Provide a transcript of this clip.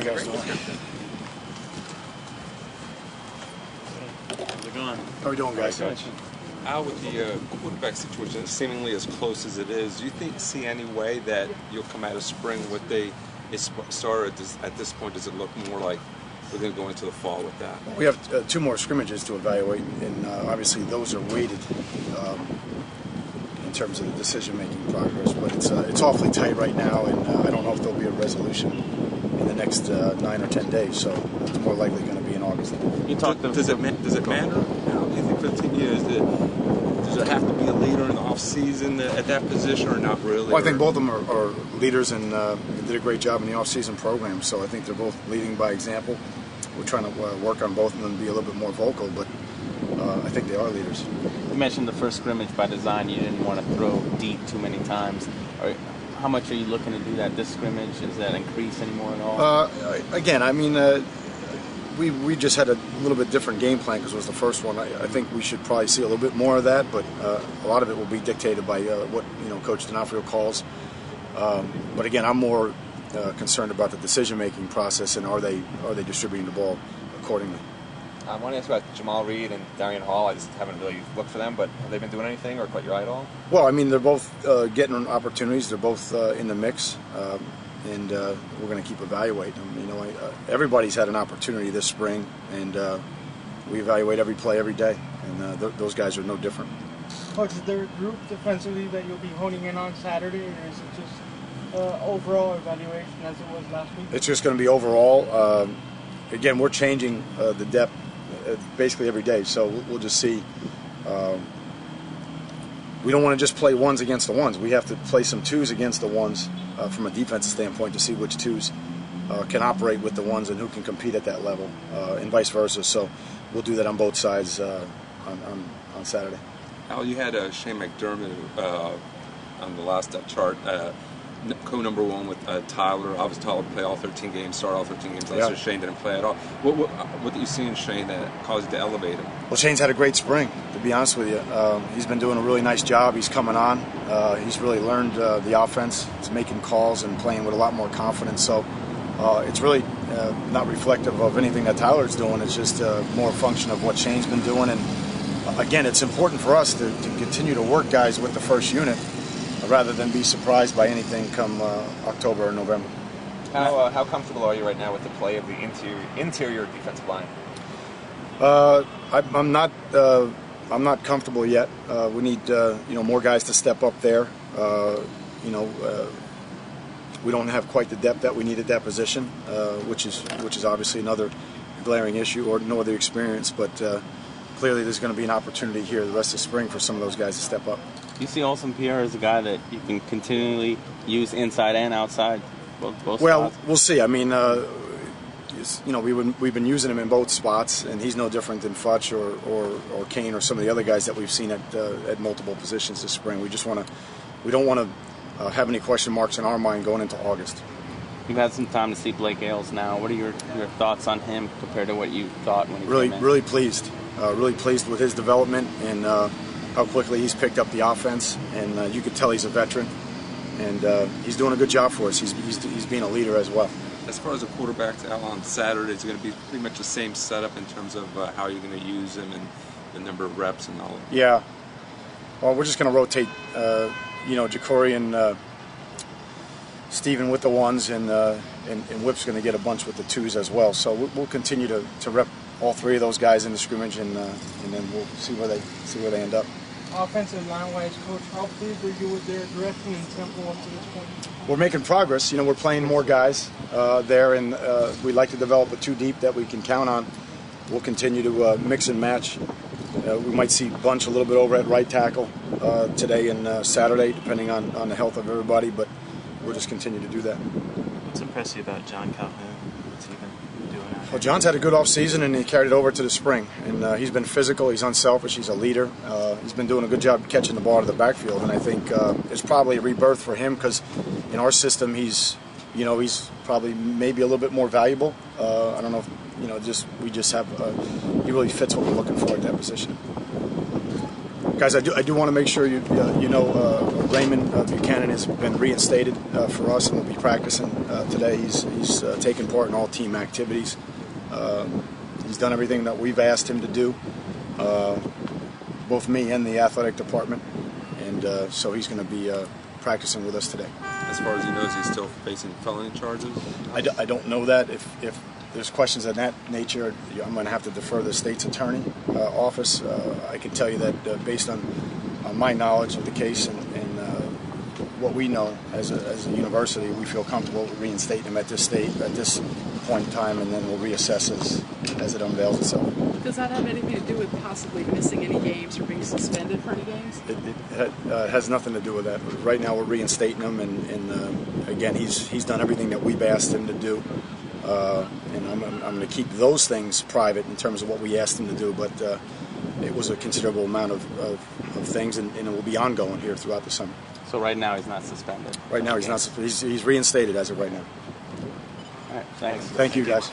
guys doing? How's it going? How are we doing, guys? Al, with the quarterback situation seemingly as close as it is, do you see any way that you'll come out of spring with a starter at this point? Does it look more like we're going to go into the fall with that? We have 2 more scrimmages to evaluate, and obviously those are weighted in terms of the decision-making progress. But it's awfully tight right now, and I don't know if there'll be a resolution in the next 9 or 10 days. So it's more likely going to be in August. Does it matter? Do you think 15 years? Does it have to be a leader in the off-season at that position, or not really? Well, I think both of them are leaders and did a great job in the off-season program. So I think they're both leading by example. We're trying to work on both of them and be a little bit more vocal, but I think they are leaders. You mentioned the first scrimmage by design. You didn't want to throw deep too many times. How much are you looking to do that this scrimmage? Does that increase anymore at all? Again, I mean, we just had a little bit different game plan because it was the first one. I think we should probably see a little bit more of that, but a lot of it will be dictated by what Coach D'Onofrio calls. But again, I'm more concerned about the decision-making process and are they distributing the ball accordingly. I want to ask about Jamal Reed and Darian Hall. I just haven't really looked for them, but have they been doing anything or caught your eye at all? Well, I mean, they're both getting opportunities. They're both in the mix. And we're going to keep evaluating them. Everybody's had an opportunity this spring, and we evaluate every play every day, and those guys are no different. Coach, is there a group defensively that you'll be honing in on Saturday, or is it just overall evaluation as it was last week? It's just going to be overall. Again, we're changing the depth basically every day, so we'll just see. We don't want to just play ones against the ones. We have to play some twos against the ones from a defensive standpoint to see which twos can operate with the ones and who can compete at that level, and vice versa. So we'll do that on both sides on Saturday. Al, you had Shane McDermott on the last depth chart, co-number 1 with Tyler. Obviously, Tyler played all 13 games, started all 13 games. Last year, Shane didn't play at all. What do you see in Shane that caused you to elevate him? Well, Shane's had a great spring, to be honest with you. He's been doing a really nice job. He's coming on. He's really learned the offense. He's making calls and playing with a lot more confidence. So it's really not reflective of anything that Tyler's doing. It's just more a function of what Shane's been doing. And again, it's important for us to continue to work guys with the first unit, rather than be surprised by anything come October or November. How comfortable are you right now with the play of the interior defensive line? I'm not comfortable yet. We need more guys to step up there. We don't have quite the depth that we need at that position, which is obviously another glaring issue, or no other experience. But clearly, there's going to be an opportunity here the rest of spring for some of those guys to step up. You see Olsen Pierre as a guy that you can continually use inside and outside, both well, spots? We'll see. I mean, we've been using him in both spots, and he's no different than Futch or Kane or some of the other guys that we've seen at multiple positions this spring. We don't want to have any question marks in our mind going into August. You've had some time to see Blake Ayles now. What are your thoughts on him compared to what you thought when he came in? Really pleased. Really pleased with his development and how quickly he's picked up the offense, and you could tell he's a veteran, and he's doing a good job for us. He's being a leader as well. As far as the quarterbacks, Al, on Saturday, it's going to be pretty much the same setup in terms of how you're going to use him and the number of reps and all of that. Yeah. Well, we're just going to rotate, Ja'Cory and Steven with the ones, and Whip's going to get a bunch with the twos as well. So we'll continue to rep all 3 of those guys in the scrimmage, and then we'll see where they end up. Offensive line-wise, Coach, how pleased are you with their direction and tempo up to this point? We're making progress. We're playing more guys there, and we like to develop a 2 deep that we can count on. We'll continue to mix and match. We might see Bunch a little bit over at right tackle today and Saturday, depending on the health of everybody, but we'll just continue to do that. What's impressed you about John Calhoun? What's he been doing out here? Well, John's had a good offseason, and he carried it over to the spring. And he's been physical, he's unselfish, he's a leader. He's been doing a good job catching the ball to the backfield, and I think it's probably a rebirth for him because in our system he's probably maybe a little bit more valuable. I don't know if, we just have, he really fits what we're looking for at that position. Guys, I do want to make sure Raymond Buchanan has been reinstated for us, and will be practicing today. He's taken part in all team activities. He's done everything that we've asked him to do, both me and the athletic department, and so he's going to be practicing with us today. As far as he knows, he's still facing felony charges? I don't know that. If there's questions of that nature, I'm going to have to defer to the state's attorney office. I can tell you that based on my knowledge of the case and what we know as a university, we feel comfortable reinstating him at this point in time, and then we'll reassess as it unveils itself. Does that have anything to do with possibly missing any games or being suspended for any games? It has nothing to do with that. Right now we're reinstating him, and again, he's done everything that we've asked him to do, and I'm going to keep those things private in terms of what we asked him to do, but it was a considerable amount of things, and it will be ongoing here throughout the summer. So right now he's not suspended? Right now he's not. He's reinstated as of right now. All right, thanks. Thank you, guys.